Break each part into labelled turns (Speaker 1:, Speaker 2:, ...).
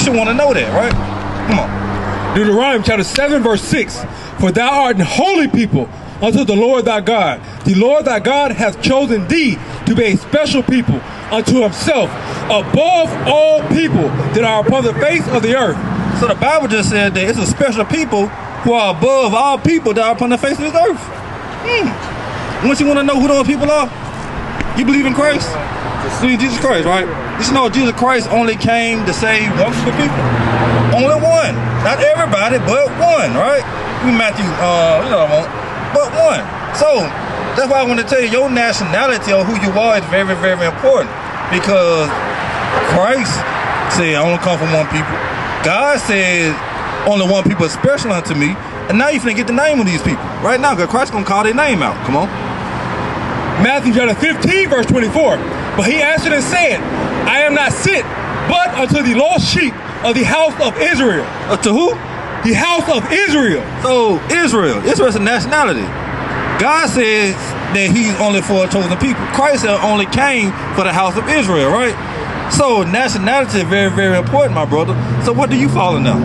Speaker 1: You should want to know that, right? Come on.
Speaker 2: Deuteronomy chapter 7, verse 6. For thou art an holy people unto the Lord thy God. The Lord thy God hath chosen thee to be a special people unto himself, above all people that are upon the face of the earth.
Speaker 1: So the Bible just said that it's a special people who are above all people that are upon the face of this earth. Once you want to know who those people are, you believe in Christ? Believe in Jesus Christ, right? You should know Jesus Christ only came to save one group of people. Only one. Not everybody, but one, right? Matthew, but one. So that's why I want to tell you, your nationality or who you are is very, very important. Because Christ said, I only come from one people. God said, only one people is special unto me. And now you finna get the name of these people. Right now, because Christ's gonna call their name out. Come on.
Speaker 2: Matthew chapter 15, verse 24. But he answered and said, I am not sent, but unto the lost sheep of the house of Israel.
Speaker 1: To who?
Speaker 2: The house of Israel.
Speaker 1: So Israel's a nationality. God says that he's only for a chosen people. Christ only came for the house of Israel, right? So nationality is very, very important, my brother. So what do you fall in now?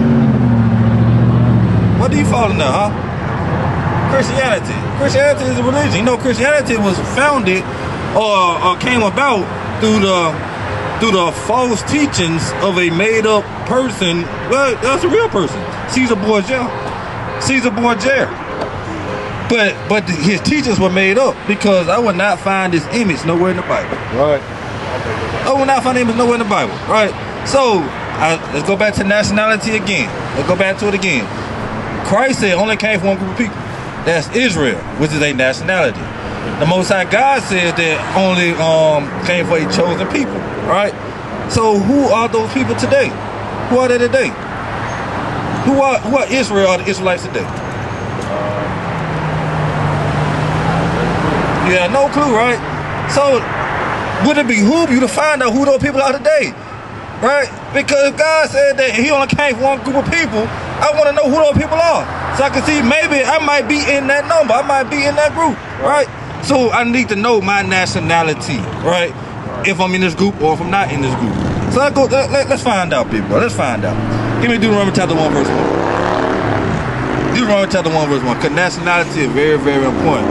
Speaker 1: What do you fall in now, huh? Christianity. Christianity is a religion. You know, Christianity was founded or came about through the false teachings of a made-up person. Well, that's a real person, Caesar Borgia. But his teachings were made up, because I would not find his image nowhere in the Bible.
Speaker 2: Right.
Speaker 1: I would not find his image nowhere in the Bible. Right. So let's go back to nationality again. Let's go back to it again. Christ said only came for one group of people. That's Israel, which is a nationality. The Most High God says that only came for a chosen people, right? So who are those people today? Who are they today? Who are Israel or the Israelites today? You have no clue, right? So would it behoove you to find out who those people are today? Right? Because if God said that he only came for one group of people, I want to know who those people are. So I can see maybe I might be in that number. I might be in that group, right? So I need to know my nationality, right? If I'm in this group or if I'm not in this group. So let's find out, people. Let's find out. Give me Deuteronomy chapter 1, verse 1. Deuteronomy chapter 1, verse 1. Because nationality is very, very important.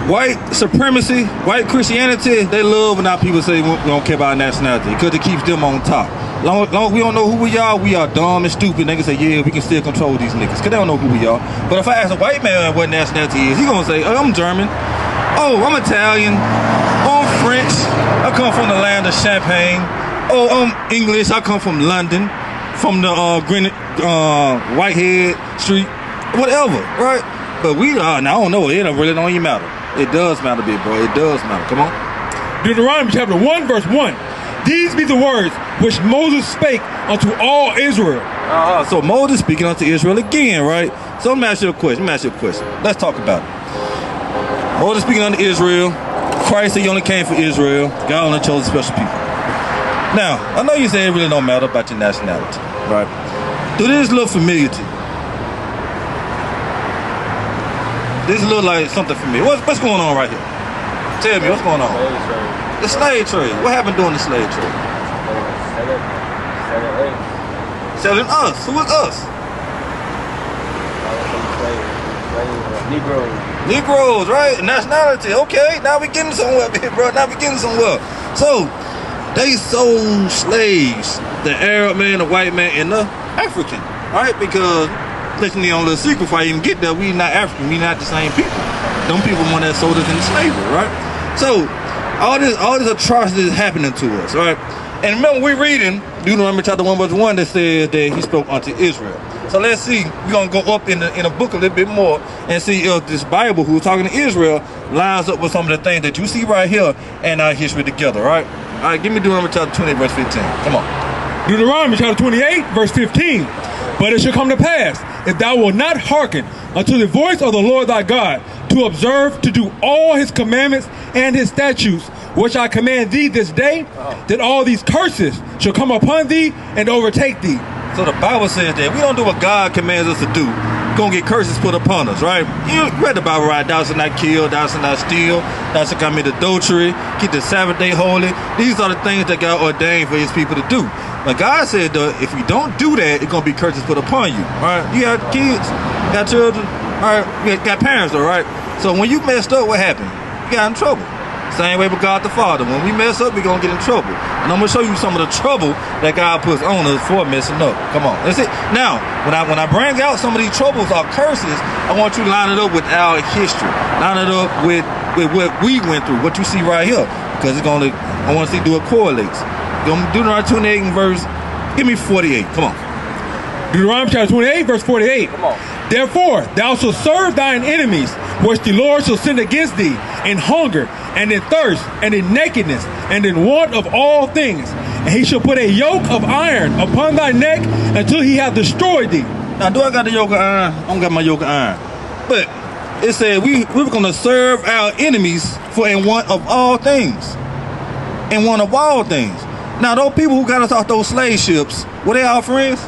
Speaker 1: White supremacy, white Christianity, they love when our people say we don't care about our nationality, because it keeps them on top. Long as we don't know who we are dumb and stupid. They can say, yeah, we can still control these niggas, because they don't know who we are. But if I ask a white man what nationality is, he gonna say, oh, I'm German. Oh, I'm Italian. Oh, I'm French. I come from the land of Champagne. Oh, I'm English. I come from London, from the Greenwich, Whitehead Street, whatever, right? But we are, now I don't know, it really don't even matter. It does matter, big bro. It does matter. Come on.
Speaker 2: Deuteronomy chapter 1, verse 1. These be the words which Moses spake unto all Israel.
Speaker 1: So Moses speaking unto Israel again, right? So let me ask you a question. Let's talk about it. Moses speaking unto Israel. Christ said he only came for Israel. God only chose special people. Now, I know you say it really don't matter about your nationality, right? Do this look familiar to you? This look like something familiar. What's going on right here? Tell me, what's going on? The slave trade. What happened during the slave trade? Selling us. Who is us? Negroes, right? Nationality. Okay, now we getting somewhere, big bro. Now we getting somewhere. So they sold slaves, the Arab man, the white man, and the African, right? Because letting you on a little secret before I even get there, we not African, we not the same people. Them people want that sold us into slavery, right? So all this atrocity is happening to us, right? And remember, we reading Deuteronomy chapter 1, verse 1 that says that he spoke unto Israel. So let's see, we're gonna go up in a book a little bit more and see if this Bible who's talking to Israel lines up with some of the things that you see right here and our history together, right? All right, give me Deuteronomy chapter 28, verse 15. Come on.
Speaker 2: Deuteronomy chapter 28, verse 15. But it shall come to pass, if thou wilt not hearken unto the voice of the Lord thy God, to observe to do all his commandments and his statutes, which I command thee this day, that all these curses shall come upon thee and overtake thee.
Speaker 1: So the Bible says that if we don't do what God commands us to do, we're going to get curses put upon us, right? You read the Bible, right? Thou shalt not kill, thou shalt not steal, thou shalt commit adultery, keep the Sabbath day holy. These are the things that God ordained for his people to do. But God said, if you don't do that, it's gonna be curses put upon you. Right? You got kids, got children, all right? You got parents, all right? So when you messed up, what happened? You got in trouble. Same way with God the Father. When we mess up, we're gonna get in trouble. And I'm gonna show you some of the trouble that God puts on us for messing up. Come on, that's it. Now, when I bring out some of these troubles or curses, I want you to line it up with our history. Line it up with what we went through, what you see right here. Because I want to see do it correlates. Deuteronomy 28 and verse, give me 48. Come on.
Speaker 2: Deuteronomy chapter 28, verse 48.
Speaker 1: Come on.
Speaker 2: Therefore, thou shalt serve thine enemies, which the Lord shall send against thee, in hunger, and in thirst, and in nakedness, and in want of all things. And he shall put a yoke of iron upon thy neck until he have destroyed thee.
Speaker 1: Now, do I got the yoke of iron? I don't got my yoke of iron. But it said we were going to serve our enemies for in want of all things. In want of all things. Now, those people who got us off those slave ships, were they our friends?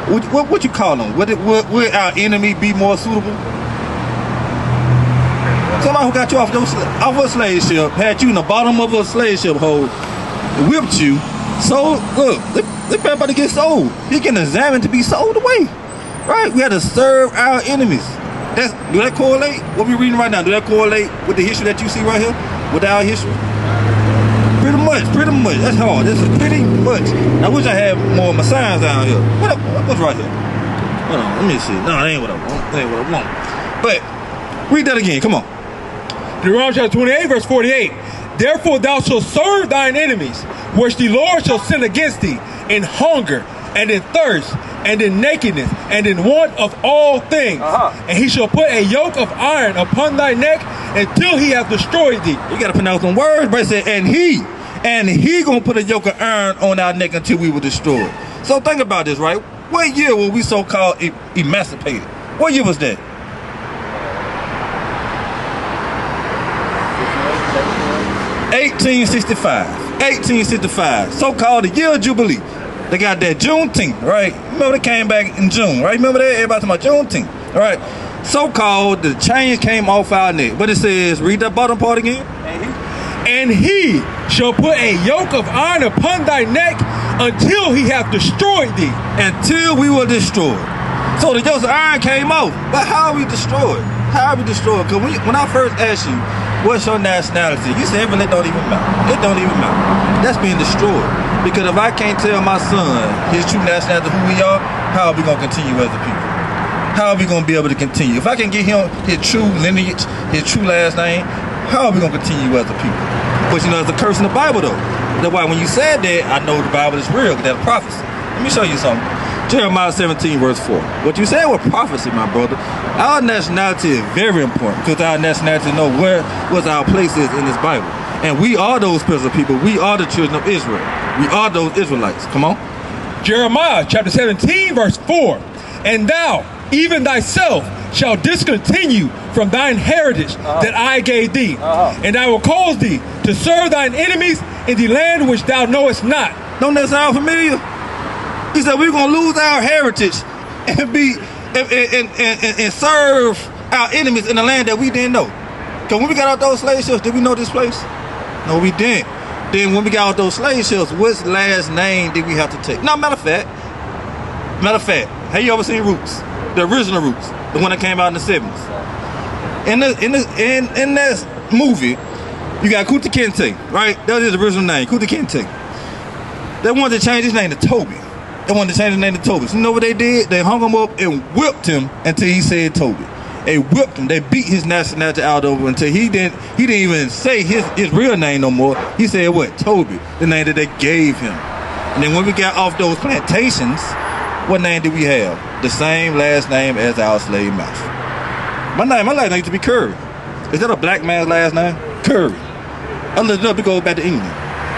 Speaker 1: What you call them? Would our enemy be more suitable? Somebody who got you off a slave ship, had you in the bottom of a slave ship hole, whipped you, sold. Look, they're about to get sold. He getting examined to be sold away. Right? We had to serve our enemies. Do that correlate? What we reading right now, do that correlate with the history that you see right here? With our history? Pretty much. That's hard. This is pretty much. I wish I had more of my signs down here. What's right here? Hold on, let me see. No, it ain't what I want. It ain't what I want. But read that again. Come on.
Speaker 2: Deuteronomy chapter 28, verse 48. Therefore thou shalt serve thine enemies, which the Lord shall send against thee, in hunger, and in thirst, and in nakedness, and in want of all things. And he shall put a yoke of iron upon thy neck until he hath destroyed thee.
Speaker 1: You got to pronounce some words, but it said, and he gonna put a yoke of iron on our neck until we were destroyed. So think about this, right? What year were we so-called emancipated? What year was that? 1865. So-called the year of Jubilee. They got that Juneteenth, right? Remember they came back in June, right? Remember that? Everybody talking about Juneteenth, all right? So-called the chains came off our neck. But it says, read that bottom part again.
Speaker 2: And he shall put a yoke of iron upon thy neck until he hath destroyed thee.
Speaker 1: Until we were destroyed. So the yoke of iron came off. But how are we destroyed? How are we destroyed? Because when I first asked you, what's your nationality? You said, but it don't even matter. It don't even matter. That's being destroyed. Because if I can't tell my son his true nationality, who we are, how are we going to continue as a people? How are we going to be able to continue? If I can get him his true lineage, his true last name, how are we going to continue as a people? But you know, there's a curse in the Bible, though. That's why when you said that, I know the Bible is real, because that's a prophecy. Let me show you something. Jeremiah 17, verse 4. What you said was prophecy, my brother. Our nationality is very important, because our nationality know what our place is in this Bible. And we are those special people. We are the children of Israel. We are those Israelites. Come on.
Speaker 2: Jeremiah chapter 17, verse 4. And thou, even thyself, shall discontinue from thine heritage that I gave thee. And I will cause thee to serve thine enemies in the land which thou knowest not.
Speaker 1: Don't that sound familiar? He said we're gonna lose our heritage and be and serve our enemies in the land that we didn't know. Cause when we got out those slave ships, did we know this place? No, we didn't. Then when we got out those slave ships, what last name did we have to take? No, matter of fact, have you ever seen Roots? The original Roots, the one that came out in the 70s. In this movie, you got Kunta Kinte, right? That was his original name, Kunta Kinte. They wanted to change his name to Toby. So you know what they did? They hung him up and whipped him until he said Toby. They whipped him. They beat his nationality out of him until he didn't even say his real name no more. He said what? Toby, the name that they gave him. And then when we got off those plantations, what name did we have? The same last name as our slave master. My last name used to be Curry. Is that a black man's last name? Curry. I looked it up, it goes back to England.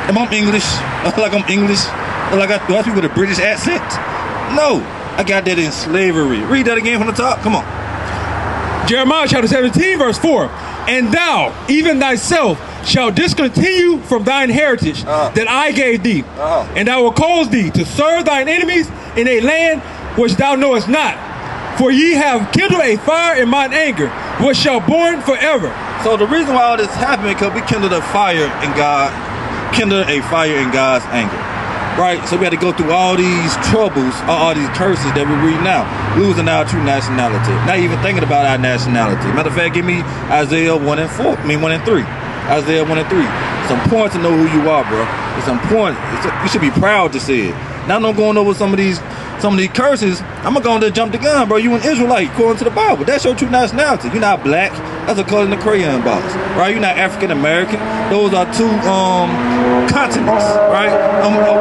Speaker 1: Am I English? Like I'm English? Like do I speak with a British accent? No, I got that in slavery. Read that again from the top, come on.
Speaker 2: Jeremiah chapter 17, verse 4. And thou, even thyself, shall discontinue from thine heritage that I gave thee. And I will cause thee to serve thine enemies in a land which thou knowest not. For ye have kindled a fire in mine anger, which shall burn forever.
Speaker 1: So the reason why all this happened is because we kindled a fire in God kindle a fire in God's anger. Right? So we had to go through all these troubles, all these curses that we read now, losing our true nationality. Not even thinking about our nationality. Matter of fact, give me Isaiah 1 and 4. I mean 1 and 3. Isaiah 1 and 3. It's important to know who you are, bro. It's important. You should be proud to say it. Now I'm going over some of these curses. I'm going to jump the gun, bro. You an Israelite, according to the Bible. That's your true nationality. You're not black. That's a color in the crayon box, right? You're not African American. Those are two continents, right?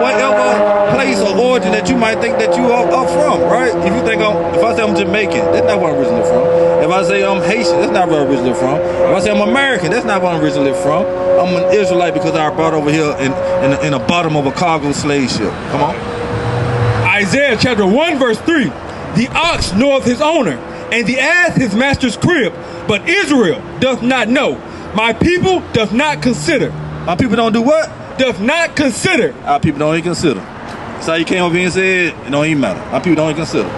Speaker 1: Whatever place or origin that you might think that you are from, right? If you think if I say I'm Jamaican, that's not where I'm originally from. If I say I'm Haitian, that's not where I'm originally from. If I say I'm American, that's not where I'm originally from. I'm an Israelite because I was brought over here in the bottom of a cargo slave ship. Come on.
Speaker 2: Isaiah chapter 1 verse 3. The ox knoweth his owner, and the ass his master's crib, but Israel doth not know. My people doth not consider.
Speaker 1: My people don't do what?
Speaker 2: Doth not consider.
Speaker 1: Our people don't even consider. That's how you came over here and said, it don't even matter. Our people don't even consider.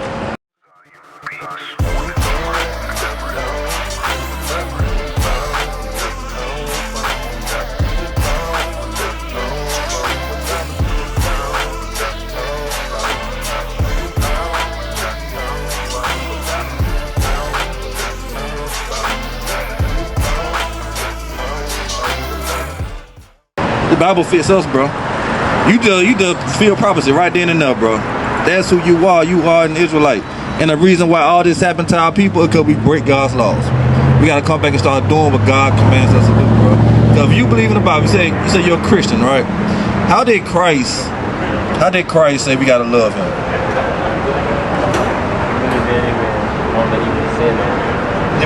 Speaker 1: The Bible fits us, bro. You just feel prophecy right then and there, bro. That's who you are. You are an Israelite. And the reason why all this happened to our people is because we break God's laws. We got to come back and start doing what God commands us to do, bro. So if you believe in the Bible, you say you're a Christian, right? How did Christ say we got to love him?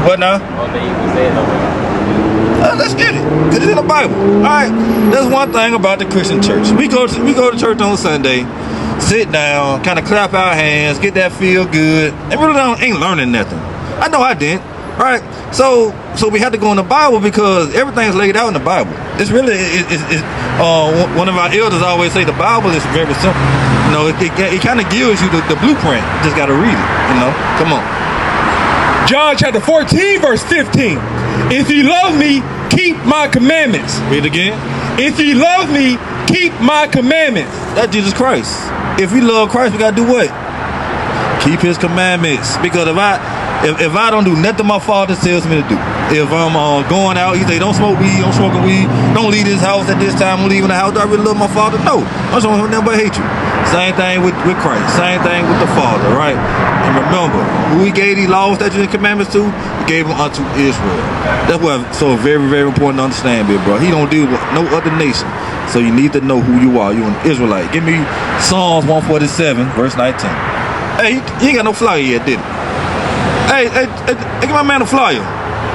Speaker 1: What now? Let's get it. It's in the Bible. All right. There's one thing about the Christian church. We go to church on Sunday, sit down, kind of clap our hands, get that feel good, and really ain't learning nothing. I know I didn't. Right. So we have to go in the Bible because everything's laid out in the Bible. It's really one of our elders always say the Bible is very simple. You know, it kind of gives you the blueprint. You just got to read it. You know. Come on.
Speaker 2: John chapter 14 verse 15. If ye love me, keep my commandments.
Speaker 1: Read it again.
Speaker 2: If ye love me, keep my commandments.
Speaker 1: That's Jesus Christ. If we love Christ, we gotta do what? Keep his commandments. Because if I don't do nothing my Father tells me to do. If I'm going out, he say don't smoke weed, don't smoke weed, don't leave this house at this time, I'm leaving the house. Do I really love my Father? No. I'm just gonna never hate you. Same thing with Christ. Same thing with the Father, right? And remember, who he gave these laws, statutes, and commandments to? He gave them unto Israel. That's why it's so very, very important to understand, big bro. He don't deal with no other nation. So you need to know who you are. You're an Israelite. Give me Psalms 147, verse 19. Hey, he ain't got no flyer yet, did he? Hey, give my man a flyer.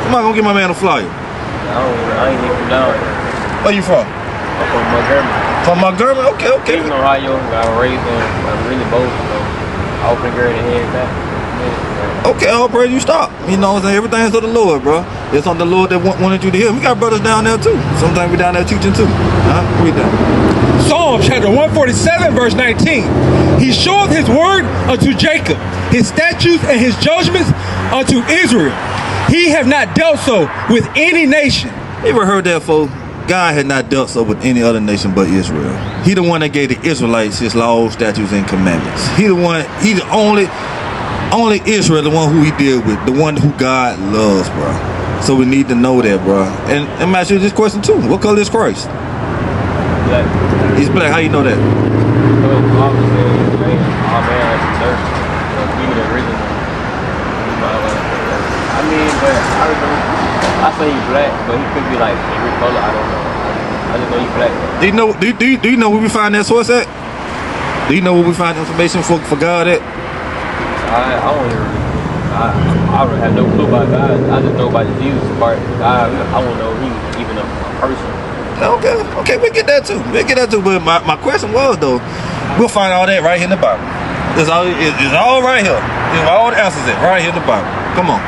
Speaker 1: Somebody gonna give my man a flyer.
Speaker 3: I ain't even down here.
Speaker 1: Where you from?
Speaker 3: I'm from Montgomery.
Speaker 1: From Montgomery? Okay.
Speaker 3: In Ohio, got raised in really both, I open girl to head back.
Speaker 1: Okay, all praise you stop. You know what I'm saying? Everything's to the Lord, bro. It's on the Lord that wanted you to hear. We got brothers down there too. Sometimes we down there teaching too. Read that.
Speaker 2: Psalm chapter 147 verse 19. He showeth his word unto Jacob, his statutes and his judgments unto Israel. He have not dealt so with any nation.
Speaker 1: You ever heard that, folks? God had not dealt so with any other nation but Israel. He the one that gave the Israelites his laws, statutes, and commandments. He the only Israel, the one who he deal with, the one who God loves, bro. So we need to know that, bro. And I'm asking you this question too. What color is Christ?
Speaker 3: Black.
Speaker 1: He's black. How you know that?
Speaker 3: I say he's black, but he could be like every color. I don't know. I just know he's black.
Speaker 1: Do you know where we find that source at? Do you know where we find information for God at?
Speaker 3: I don't really. I really have no clue about God. I just know about the Jesus part. I don't know if he's even a person.
Speaker 1: Okay, we get that too. But my question was though, we'll find all that right here in the Bible. It's all right here. All the answers it right here in the Bible. Come on.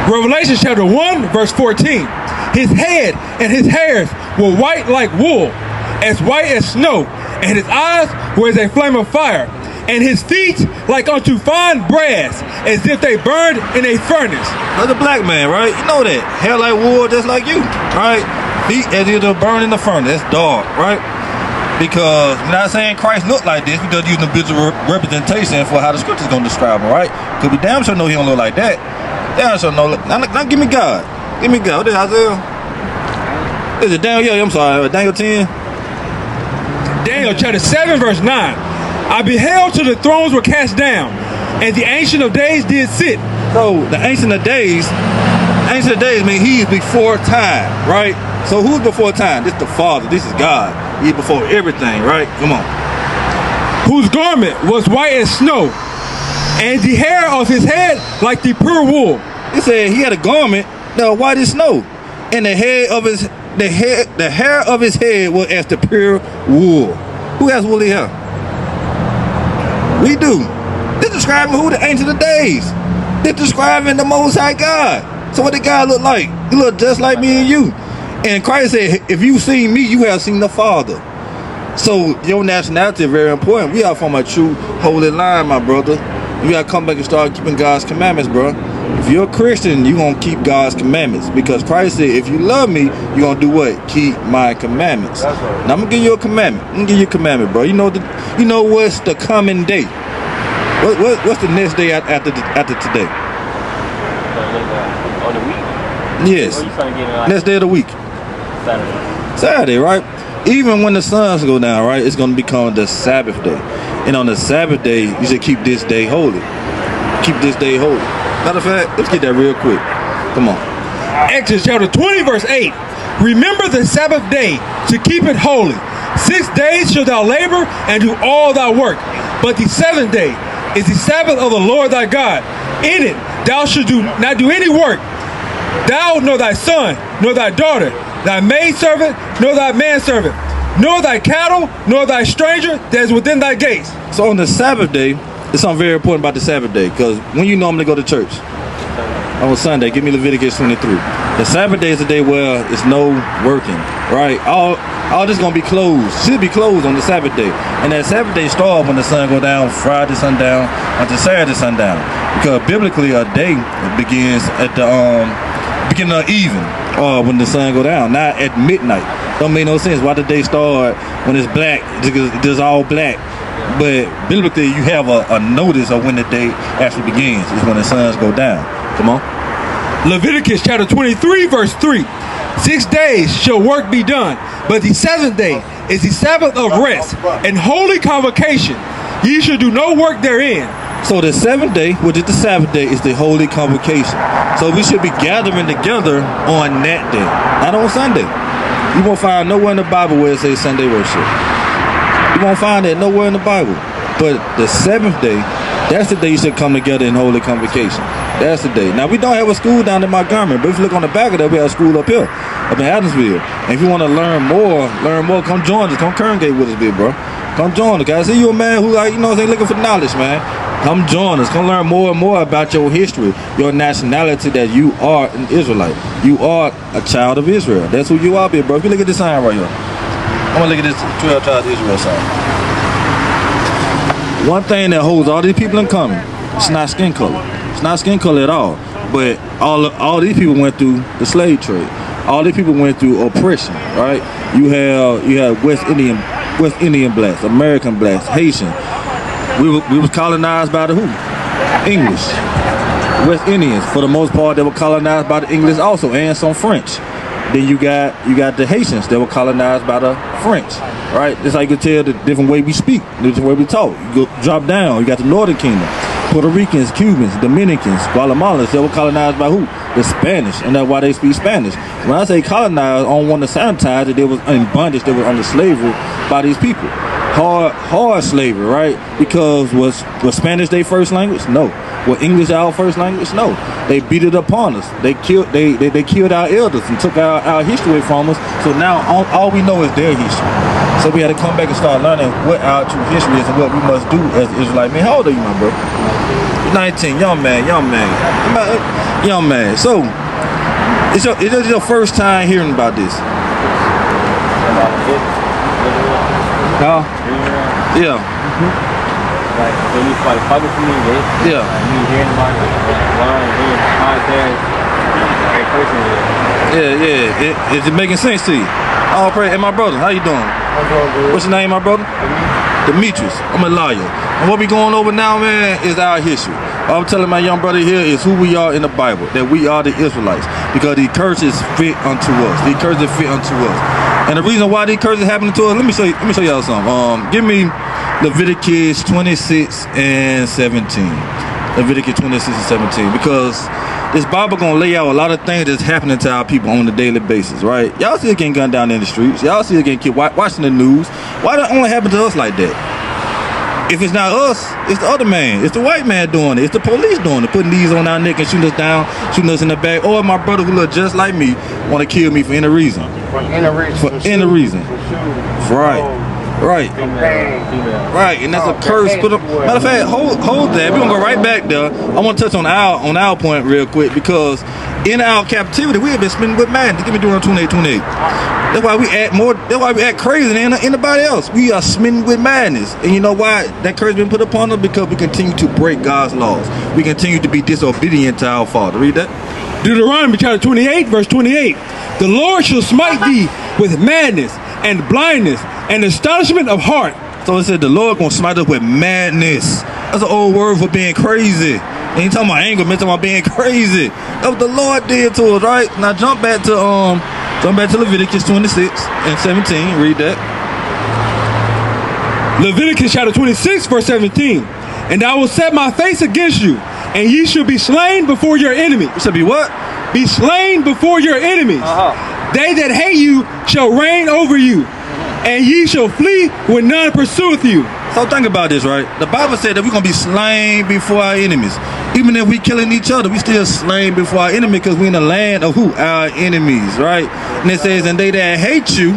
Speaker 2: Revelation chapter 1 verse 14. His head and his hairs were white like wool, as white as snow, and his eyes were as a flame of fire, and his feet like unto fine brass, as if they burned in a furnace.
Speaker 1: That's a black man, right? You know that. Hair like wool, just like you, right? He as if to burn in the furnace. That's dark, right? Because we're not saying Christ looked like this. We're just using a visual representation for how the scripture's gonna describe him, right? Cause we damn sure know he don't look like that. Damn sure know. Now give me God. Give me God. What is Isaiah? Is it Daniel? Yeah, I'm sorry. Daniel 10.
Speaker 2: Daniel chapter 7 verse 9. I beheld till the thrones were cast down, and the Ancient of Days did sit.
Speaker 1: So the Ancient of Days mean he is before time, right? So who's before time? This is the Father. This is God. He's before everything, right? Come on.
Speaker 2: Whose garment was white as snow, and the hair of his head like the pure wool.
Speaker 1: It said he had a garment that was white as snow, and the hair of his head was as the pure wool. Who has woolly hair? We do. This describing who the Ancient of Days. This describing the Most High God. So what did God look like? He looked just like me and you. And Christ said, if you seen me, you have seen the Father. So your nationality is very important. We are from a true holy line, my brother. You gotta come back and start keeping God's commandments, bro. If you're a Christian, you're gonna keep God's commandments. Because Christ said, if you love me, you're gonna do what? Keep my commandments.
Speaker 3: That's right.
Speaker 1: Now I'm gonna give you a commandment. I'm gonna give you a commandment, bro. You know what's the coming day? What's the next day after today?
Speaker 3: On the week?
Speaker 1: Yes.
Speaker 3: Or you trying to get in like
Speaker 1: Next day of the week. Saturday, right? Even when the suns go down, right, it's going to become the Sabbath day. And on the Sabbath day, you should keep this day holy. Keep this day holy. Matter of fact, let's get that real quick. Come on.
Speaker 2: Exodus chapter 20 verse 8. Remember the Sabbath day to keep it holy. 6 days shalt thou labor and do all thy work. But the 7th day is the Sabbath of the Lord thy God. In it thou shalt not do any work. Thou nor thy son, nor thy daughter, thy maidservant, nor thy manservant, nor thy cattle, nor thy stranger that is within thy gates.
Speaker 1: So on the Sabbath day, there's something very important about the Sabbath day. Because when you normally go to church? On Sunday, give me Leviticus 23. The Sabbath day is the day where it's no working, right? All this gonna be closed. Should be closed on the Sabbath day. And that Sabbath day starts when the sun go down, Friday sundown, until Saturday sundown. Because biblically, a day begins at the beginning of even, or when the sun go down, not at midnight. Don't make no sense. Why the day start when it's black? It's all black. But biblically, you have a notice of when the day actually begins. It's when the suns go down. Come on.
Speaker 2: Leviticus chapter 23 verse 3. 6 days shall work be done, but the 7th day is the Sabbath of rest and holy convocation. Ye shall do no work therein.
Speaker 1: So the 7th day, which is the Sabbath day, is the holy convocation. So we should be gathering together on that day, not on Sunday. You won't find nowhere in the Bible where it says Sunday worship. You won't find that nowhere in the Bible. But the 7th day, that's the day you should come together in holy convocation. That's the day. Now, we don't have a school down in Montgomery, but if you look on the back of that, we have a school up here, up in Adamsville. And if you want to learn more, come join us. Come congregate with us, big bro. Come join us, guys. See you a man who, like, looking for knowledge, man. Come join us. Come learn more and more about your history, your nationality, that you are an Israelite. You are a child of Israel. That's who you are, big bro. If you look at this sign right here, I'm going to look at this 12 tribes of Israel sign. One thing that holds all these people in common, it's not skin color. It's not skin color at all. But all these people went through the slave trade. All these people went through oppression, right? You have West Indian blacks, American blacks, Haitian. We was colonized by the who? English. West Indians, for the most part, they were colonized by the English also, and some French. Then you got the Haitians that were colonized by the French, right? That's how you can tell the different way we speak, the different way we talk. You go drop down, you got the Northern Kingdom, Puerto Ricans, Cubans, Dominicans, Guatemalans, they were colonized by who? The Spanish, and that's why they speak Spanish. When I say colonized, I don't want to sanitize that they was in bondage, they were under slavery by these people. Hard slavery, right? Because was Spanish their first language? No. Was English our first language? No. They beat it upon us. They killed our elders and took our history from us. So now all we know is their history. So we had to come back and start learning what our true history is and what we must do as Israelites. Man, how old are you, my bro? 19, young man. So it's your first time hearing about this. Huh? Yeah.
Speaker 3: Like when you start talking to me, yeah.
Speaker 1: Like
Speaker 3: me hearing about it, podcast,
Speaker 1: Yeah. Is it making sense to you? All praise. Hey, my brother, how you doing?
Speaker 4: I'm doing good.
Speaker 1: What's your name, my brother? Demetrius. I'm a lawyer. And what we going over now, man, is our history. What I'm telling my young brother here is who we are in the Bible, that we are the Israelites, because the curses fit unto us. The curses fit unto us. And the reason why these curses happening to us, let me show y'all something. Give me Leviticus 26 and 17. Leviticus 26 and 17, because this Bible gonna lay out a lot of things that's happening to our people on a daily basis, right? Y'all still getting gunned down in the streets. Y'all still getting killed. Watching the news. Why does it only happen to us like that? If it's not us, it's the other man. It's the white man doing it. It's the police doing it, putting these on our neck and shooting us down, shooting us in the back. Or my brother who look just like me want to kill me for any reason.
Speaker 4: For any reason.
Speaker 1: For any reason. Right. Right, and that's a curse. Matter of fact, hold that. We're gonna go right back there. I want to touch on our point real quick, because in our captivity we have been spending with madness. Give me Deuteronomy 28. That's why we act more. That's why we act crazy than anybody else. We are smitten with madness, and you know why that curse been put upon us? Because we continue to break God's laws. We continue to be disobedient to our Father. Read that.
Speaker 2: Deuteronomy chapter 28, verse 28. The Lord shall smite thee with madness and blindness and astonishment of heart.
Speaker 1: So it said the Lord gonna smite us with madness. That's an old word for being crazy. Ain't talking about anger, man, talking about being crazy. That's what the Lord did to us, right? Now jump back to Leviticus 26 and 17. Read that.
Speaker 2: Leviticus chapter 26, verse 17. And I will set my face against you, and ye shall be slain before your enemies.
Speaker 1: It should be what?
Speaker 2: Be slain before your enemies. They that hate you shall reign over you, and ye shall flee when none pursueth you.
Speaker 1: So think about this, right? The Bible said that we're going to be slain before our enemies. Even if we killing each other, we still slain before our enemy, because we're in the land of who? Our enemies, right? And it says, and they that hate you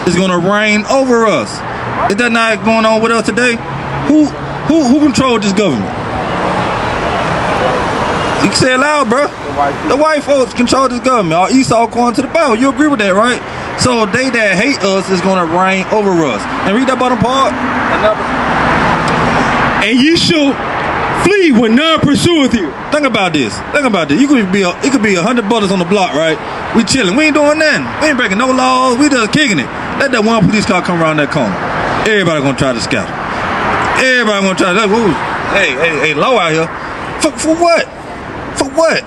Speaker 1: is going to reign over us. Is that not going on with us today? Who controls this government? You can say it loud, bro. The white folks control this government. Or Esau according to the Bible. You agree with that, right? So they that hate us is going to reign over us. And read that bottom part.
Speaker 2: And ye shall flee when none pursueth you.
Speaker 1: Think about this. It could be 100 brothers on the block, right? We chilling. We ain't doing nothing. We ain't breaking no laws. We just kicking it. Let that one police car come around that corner. Everybody gonna try to scout. Everybody gonna try to. Hey, low out here. For what? For what?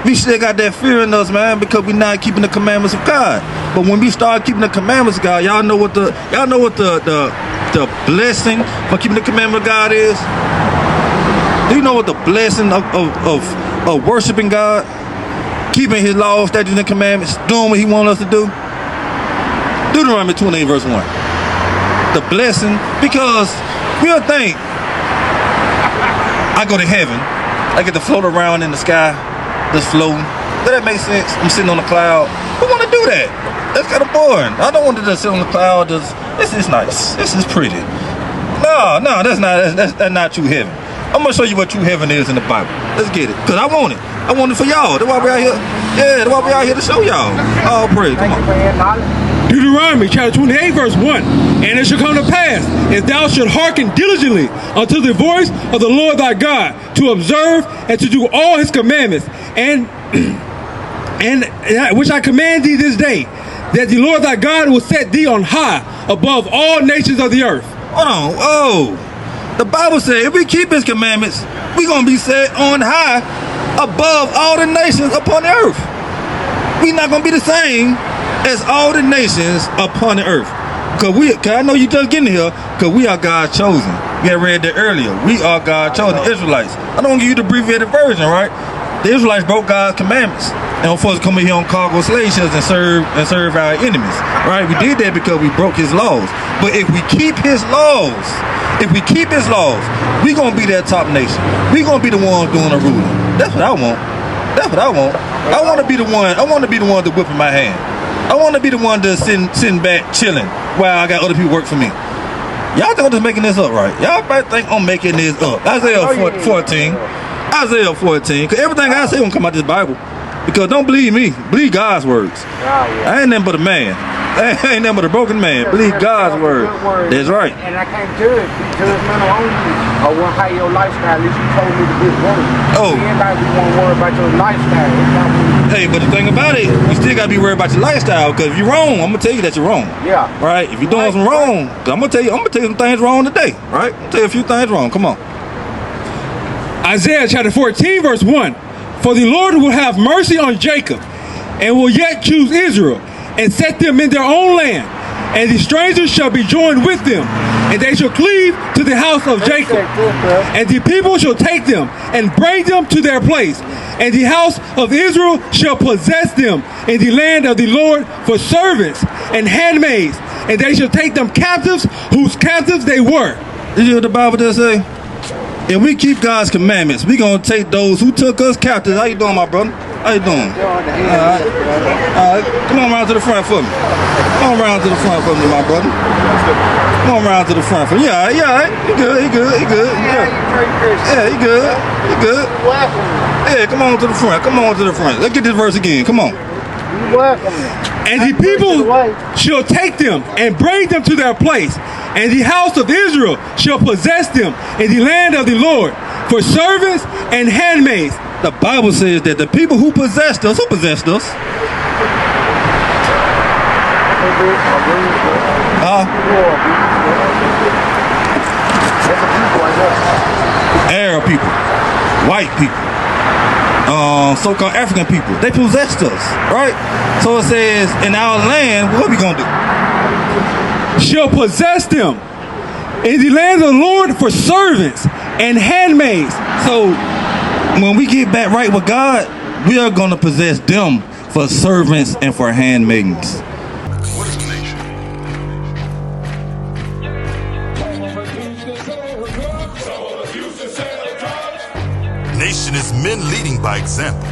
Speaker 1: We still got that fear in us, man, because we're not keeping the commandments of God. But when we start keeping the commandments of God, y'all know what the blessing for keeping the commandment of God is? Do you know what the blessing of worshiping God, keeping His laws, statutes, and commandments, doing what He wants us to do? Deuteronomy 28, verse 1. The blessing, because we'll think, I go to heaven, I get to float around in the sky, just floating. Does that make sense? I'm sitting on a cloud. Who want to do that? That's kind of boring. I don't want to just sit on the cloud. This is nice. This is pretty. No, that's not true heaven. I'm gonna show you what true heaven is in the Bible. Let's get it, cause I want it. I want it for y'all. That's why we out here. Yeah, that's why we out here to show y'all. Oh, praise. Come on.
Speaker 2: Deuteronomy chapter 28, verse 1. And it shall come to pass, if thou shalt hearken diligently unto the voice of the Lord thy God, to observe and to do all His commandments, and which I command thee this day, that the Lord thy God will set thee on high above all nations of the earth.
Speaker 1: Hold on. Oh. The Bible says if we keep His commandments, we're going to be set on high above all the nations upon the earth. We're not going to be the same as all the nations upon the earth. Cause I know you just getting here, because we are God's chosen. We had read that earlier. We are God's chosen, Israelites. I don't give you the abbreviated version, right? The Israelites broke God's commandments. And of course, come in here on cargo slave ships and serve our enemies, right? We did that because we broke His laws. But if we keep His laws, we gonna be that top nation. We gonna be the ones doing the ruling. That's what I want. I want to be the one to whip in my hand. I want to be the one to sitting back chilling while I got other people work for me. Y'all think I'm just making this up, right? Y'all might think I'm making this up. Isaiah 14. Because everything I say gonna come out this Bible. Because don't believe me, believe God's words. I ain't nothing but a man. I ain't nothing but a broken man. Believe God's word. That's right.
Speaker 4: And I can't judge judgmental on you or how your lifestyle is. You told me the good word.
Speaker 1: Oh.
Speaker 4: Everybody want to worry about your lifestyle. It's not what you
Speaker 1: Hey, but the thing about it, you still gotta be worried about your lifestyle. Because if you're wrong, I'm gonna tell you that you're wrong.
Speaker 4: Yeah.
Speaker 1: Right? If you're doing something wrong, I'm gonna tell you some things wrong today. Right? I'm gonna tell you a few things wrong. Come on.
Speaker 2: Isaiah chapter 14, verse 1. For the Lord will have mercy on Jacob, and will yet choose Israel, and set them in their own land. And the strangers shall be joined with them, and they shall cleave to the house of Jacob. And the people shall take them, and bring them to their place. And the house of Israel shall possess them in the land of the Lord for servants and handmaids. And they shall take them captives, whose captives they were.
Speaker 1: Did you hear what the Bible does say? If we keep God's commandments, we gonna take those who took us captives. How you doing, my brother? How you doing? All right. Come on around to the front for me. Come on around to the front for me, my brother. Come on around to the front for me. Yeah, yeah, you good, you good, you good. Yeah, you good, you good. Yeah, come on to the front. Come on to the front. Let's get this verse again. Come on.
Speaker 2: And the people shall take them and bring them to their place. And the house of Israel shall possess them in the land of the Lord for servants and handmaids.
Speaker 1: The Bible says that the people who possessed us, Arab people, white people, so-called African people, they possessed us, right? So it says, in our land, what we gonna do?
Speaker 2: Shall possess them in the land of the Lord for servants and handmaids.
Speaker 1: So when we get back right with God, we are gonna possess them for servants and for handmaidens.
Speaker 5: What is a nation? Nation is men leading by example.